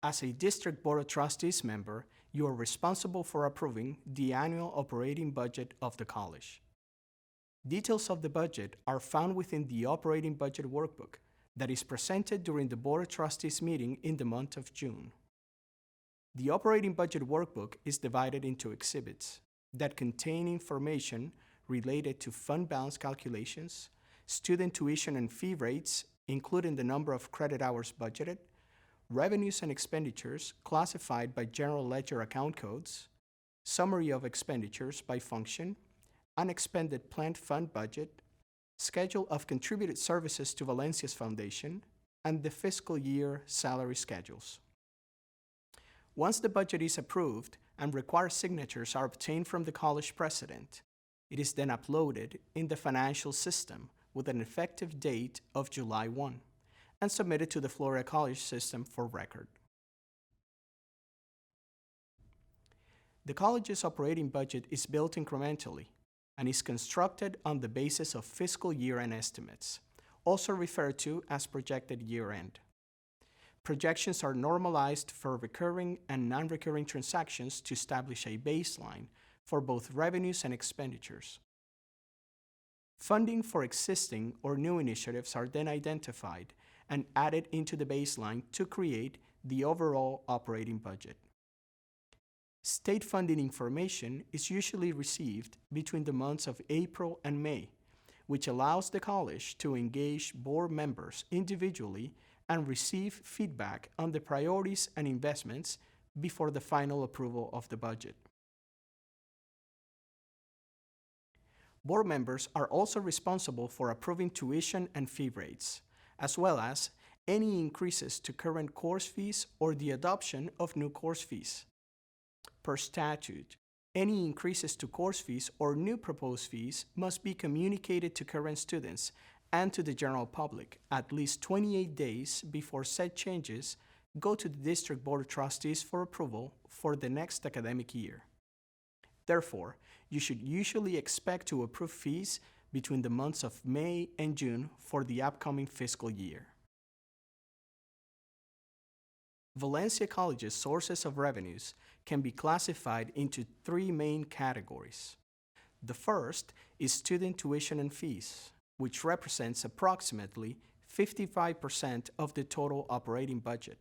As a District Board of Trustees member, you are responsible for approving the annual operating budget of the college. Details of the budget are found within the operating budget workbook that is presented during the Board of Trustees meeting in the month of June. The operating budget workbook is divided into exhibits that contain information related to fund balance calculations, student tuition and fee rates, including the number of credit hours budgeted, revenues and expenditures classified by general ledger account codes, summary of expenditures by function, unexpended planned fund budget, schedule of contributed services to Valencia's foundation, and the fiscal year salary schedules. Once the budget is approved and required signatures are obtained from the college president, it is then uploaded in the financial system with an effective date of July 1 and submitted to the Florida College system for record. The college's operating budget is built incrementally and is constructed on the basis of fiscal year-end estimates, also referred to as projected year-end. Projections are normalized for recurring and non-recurring transactions to establish a baseline for both revenues and expenditures. Funding for existing or new initiatives are then identified and added into the baseline to create the overall operating budget. State funding information is usually received between the months of April and May, which allows the college to engage board members individually and receive feedback on the priorities and investments before the final approval of the budget. Board members are also responsible for approving tuition and fee rates, as well as any increases to current course fees or the adoption of new course fees. Per statute, any increases to course fees or new proposed fees must be communicated to current students and to the general public at least 28 days before said changes go to the District Board of Trustees for approval for the next academic year. Therefore, you should usually expect to approve fees between the months of May and June for the upcoming fiscal year. Valencia College's sources of revenues can be classified into three main categories. The first is student tuition and fees, which represents approximately 55% of the total operating budget.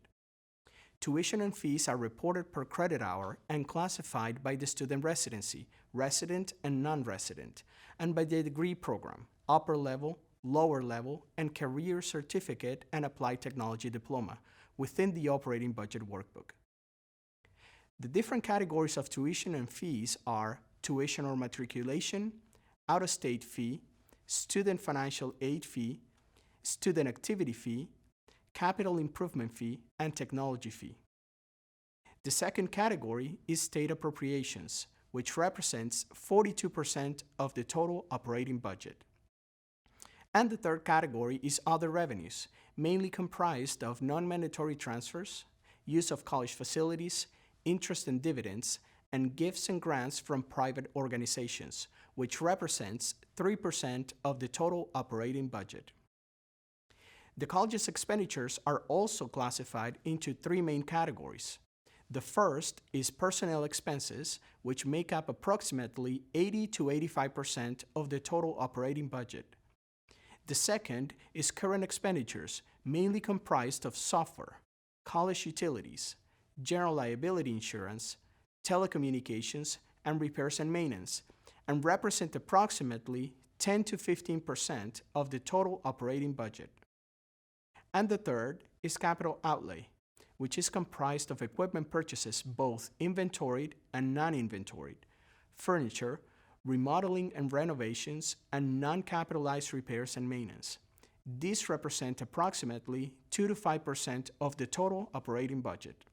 Tuition and fees are reported per credit hour and classified by the student residency, resident and non-resident, and by the degree program, upper level, lower level, and career certificate and applied technology diploma within the operating budget workbook. The different categories of tuition and fees are tuition or matriculation, out-of-state fee, student financial aid fee, student activity fee, capital improvement fee, and technology fee. The second category is state appropriations, which represents 42% of the total operating budget. And the third category is other revenues, mainly comprised of non-mandatory transfers, use of college facilities, interest and dividends, and gifts and grants from private organizations, which represents 3% of the total operating budget. The college's expenditures are also classified into three main categories. The first is personnel expenses, which make up approximately 80 to 85% of the total operating budget. The second is current expenditures, mainly comprised of software, college utilities, general liability insurance, telecommunications, and repairs and maintenance, and represent approximately 10 to 15% of the total operating budget. And the third is capital outlay, which is comprised of equipment purchases, both inventoried and non-inventoried, furniture, remodeling and renovations, and non-capitalized repairs and maintenance. These represent approximately 2 to 5% of the total operating budget.